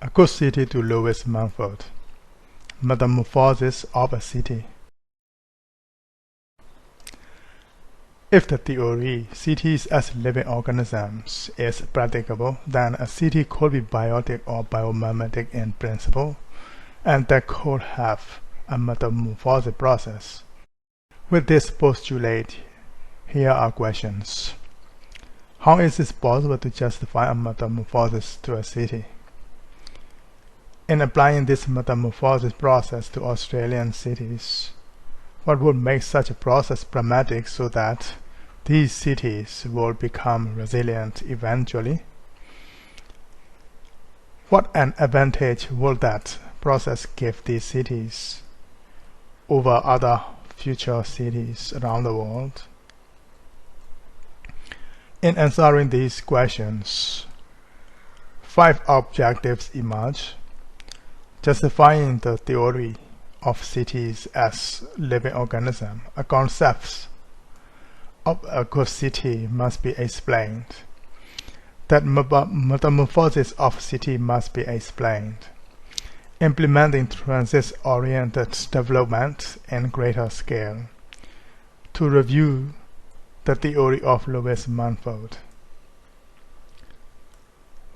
A good city to Lewis Mumford. Metamorphosis of a city. If the theory, cities as living organisms, is practicable, then a city could be biotic or biomimetic in principle, and that could have a metamorphosis process. With this postulate, here are questions. How is it possible to justify a metamorphosis to a city? In applying this metamorphosis process to Australian cities, what would make such a process pragmatic so that these cities will become resilient eventually? What an advantage will that process give these cities over other future cities around the world? In answering these questions, 5 objectives emerge. Justifying the theory of cities as living organisms, a concept of a good city must be explained. That metamorphosis of city must be explained. Implementing transit-oriented development in greater scale. To review the theory of Lewis Mumford.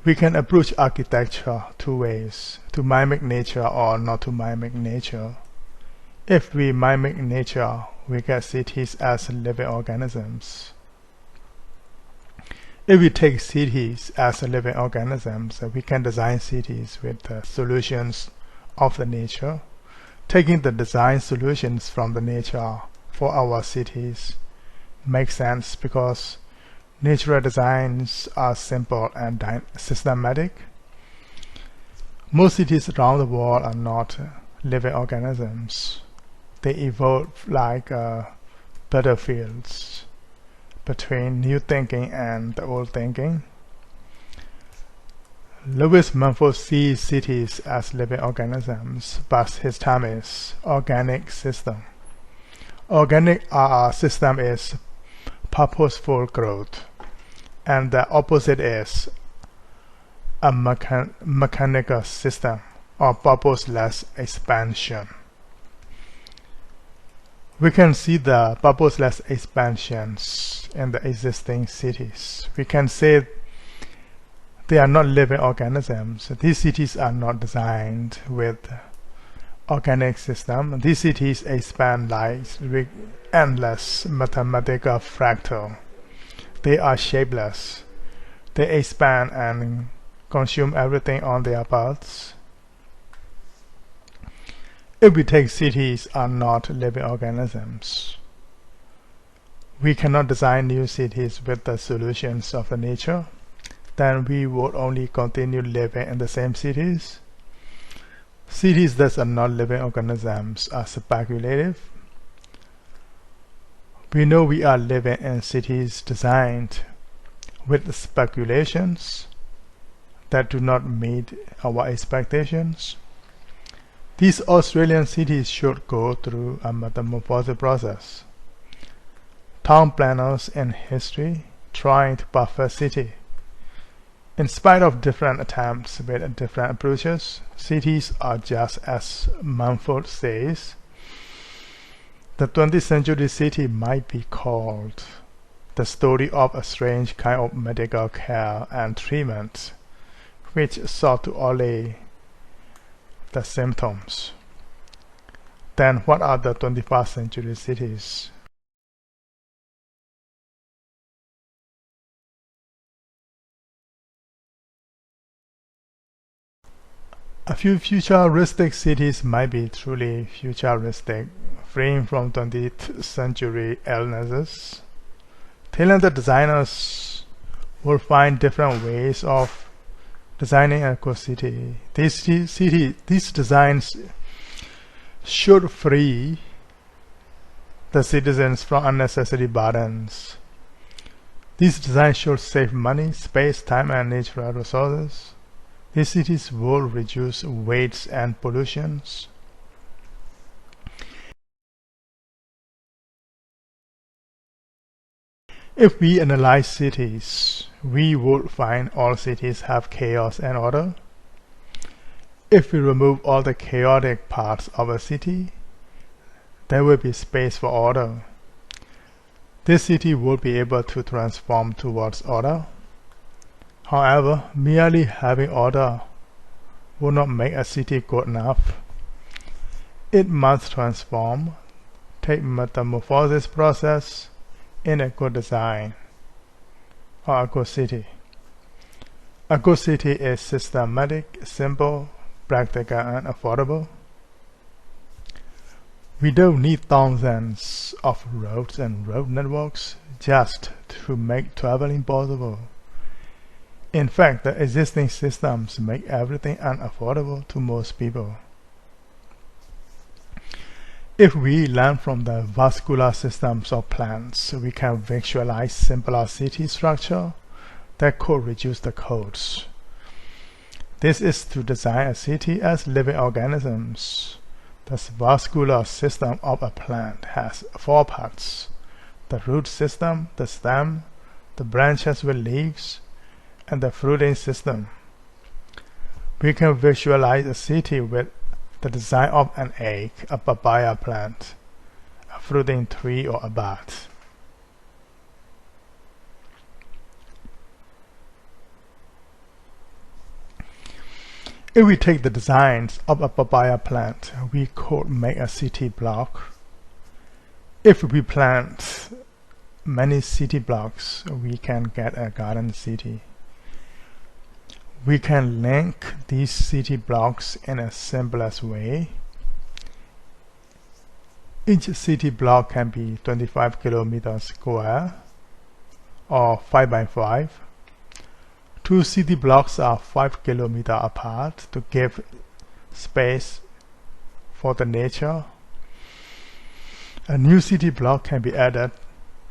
We can approach architecture 2 ways, to mimic nature or not to mimic nature. If we mimic nature, we get cities as living organisms. If we take cities as living organisms, we can design cities with the solutions of the nature, taking the design solutions from the nature for our cities makes sense because natural designs are simple and systematic. Most cities around the world are not living organisms. They evolve like battlefields between new thinking and the old thinking. Lewis Mumford sees cities as living organisms, but his term is organic system. Organic system is purposeful growth, and the opposite is a mechanical system or purposeless expansion. We can see the purposeless expansions in the existing cities. We can say they are not living organisms. These cities are not designed with organic system. These cities expand like endless mathematical fractal. They are shapeless. They expand and consume everything on their paths. If we take cities are not living organisms, we cannot design new cities with the solutions of the nature, then we would only continue living in the same cities. Cities that are not living organisms are speculative. We know we are living in cities designed with speculations that do not meet our expectations. These Australian cities should go through a metamorphosis process. Town planners in history trying to perfect city. In spite of different attempts with different approaches, cities are just as Mumford says. The 20th century city might be called the story of a strange kind of medical care and treatment which sought to allay the symptoms. Then what are the 21st century cities? A few futuristic cities might be truly futuristic, freeing from 20th century illnesses. Talented designers will find different ways of designing a good city. These designs should free the citizens from unnecessary burdens. These designs should save money, space, time, and natural resources. These cities will reduce weights and pollutions. If we analyze cities, we would find all cities have chaos and order. If we remove all the chaotic parts of a city, there will be space for order. This city will be able to transform towards order. However, merely having order will not make a city good enough. It must transform, take metamorphosis process in a good design, or a good city. A good city is systematic, simple, practical, and affordable. We don't need thousands of roads and road networks just to make traveling possible. In fact, the existing systems make everything unaffordable to most people. If we learn from the vascular systems of plants, we can visualize simpler city structure that could reduce the costs. This is to design a city as living organisms. The vascular system of a plant has 4 parts: the root system, the stem, the branches with leaves, and the fruiting system. We can visualize a city with the design of an egg, a papaya plant, a fruiting tree, or a bat. If we take the designs of a papaya plant, we could make a city block. If we plant many city blocks, we can get a garden city. We can link these city blocks in a simplest way. Each city block can be 25 kilometers square or 5 by 5. 2 city blocks are 5 kilometers apart to give space for the nature. A new city block can be added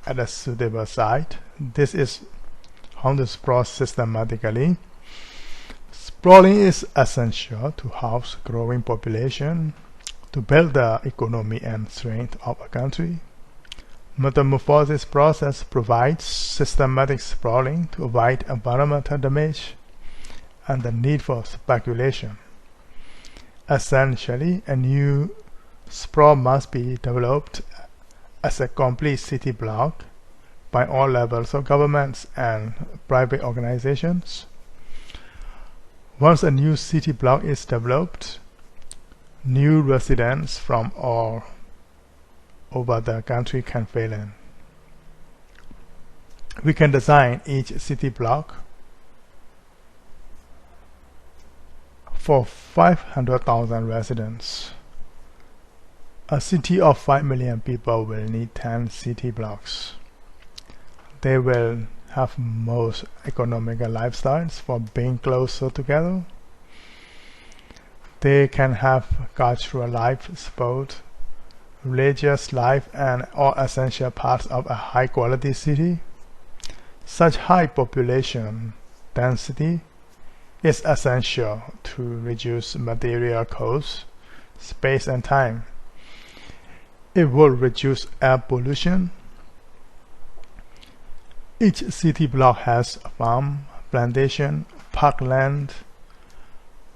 at a suitable site. This is how to sprawl systematically. Sprawling is essential to house growing population, to build the economy and strength of a country. Metamorphosis process provides systematic sprawling to avoid environmental damage and the need for speculation. Essentially, a new sprawl must be developed as a complete city block by all levels of governments and private organizations. Once a new city block is developed, new residents from all over the country can fill in. We can design each city block for 500,000 residents. A city of 5 million people will need 10 city blocks. They will have most economical lifestyles for being closer together. They can have cultural life, sport, religious life, and all essential parts of a high-quality city. Such high population density is essential to reduce material costs, space, and time. It will reduce air pollution. Each city block has a farm, plantation, parkland,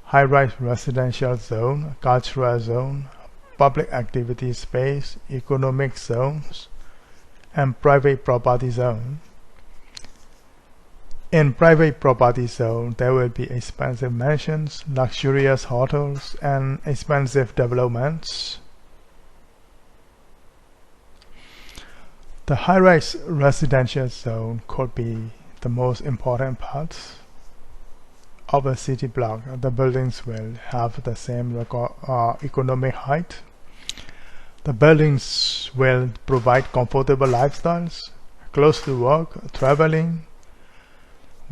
high-rise residential zone, cultural zone, public activity space, economic zones, and private property zone. In private property zone, there will be expensive mansions, luxurious hotels, and expensive developments. The high-rise residential zone could be the most important part of a city block. The buildings will have the same economic height. The buildings will provide comfortable lifestyles, close to work, traveling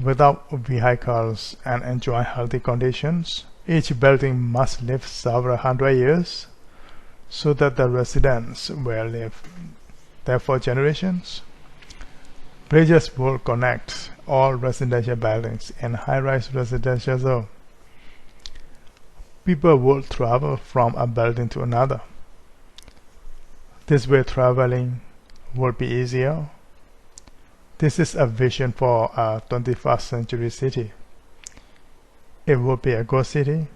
without vehicles, and enjoy healthy conditions. Each building must live several hundred years so that the residents will live there for generations. Bridges will connect all residential buildings in high-rise residential zone. People will travel from a building to another. This way traveling will be easier. This is a vision for a 21st century city. It will be a good city.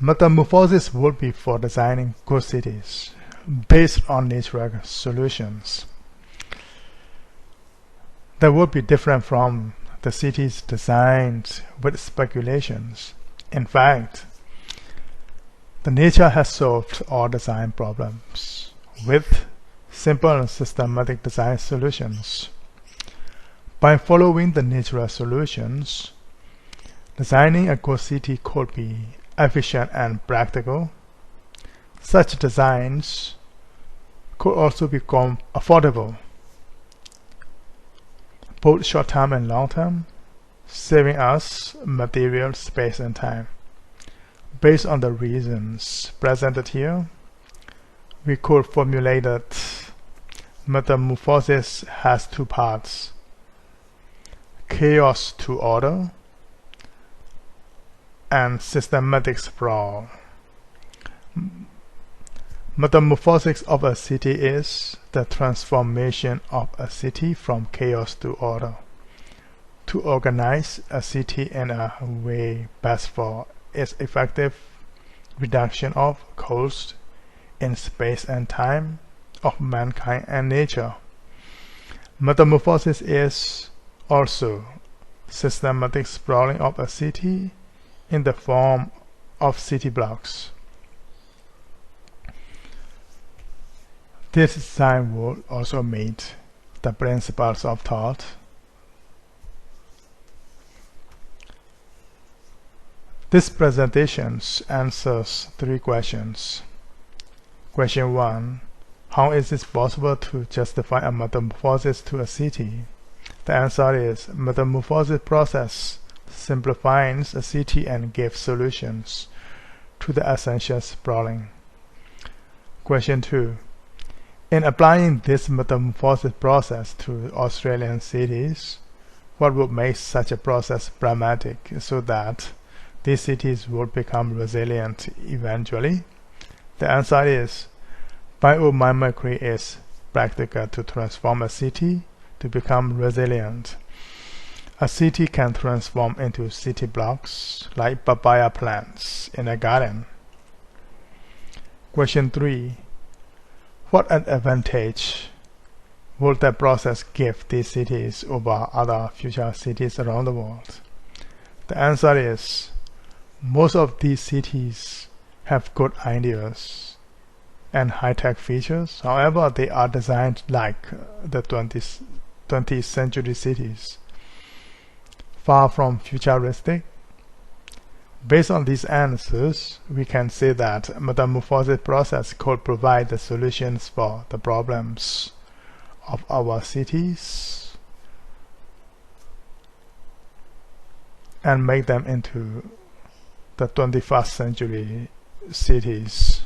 Metamorphosis would be for designing good cities based on natural solutions. That would be different from the cities designed with speculations. In fact, the nature has solved all design problems with simple and systematic design solutions. By following the natural solutions, designing a good city could be efficient and practical. Such designs could also become affordable, both short-term and long-term, saving us material, space, and time. Based on the reasons presented here, we could formulate that metamorphosis has two parts: chaos to order and systematic sprawl. Metamorphosis of a city is the transformation of a city from chaos to order. To organize a city in a way best for its effective reduction of cost in space and time of mankind and nature. Metamorphosis is also systematic sprawling of a city in the form of city blocks. This design would also meet the principles of thought. This presentation answers three questions. Question 1. How is it possible to justify a metamorphosis to a city? The answer is metamorphosis process simplifies a city and gives solutions to the essential sprawling. Question 2. In applying this metamorphosis process to Australian cities, what would make such a process pragmatic so that these cities would become resilient eventually? The answer is biomimicry is practical to transform a city to become resilient. A city can transform into city blocks like papaya plants in a garden. Question 3. What advantage would that process give these cities over other future cities around the world? The answer is most of these cities have good ideas and high-tech features. However, they are designed like the 20th century cities, far from futuristic. Based on these answers, we can say that metamorphosis process could provide the solutions for the problems of our cities and make them into the 21st century cities.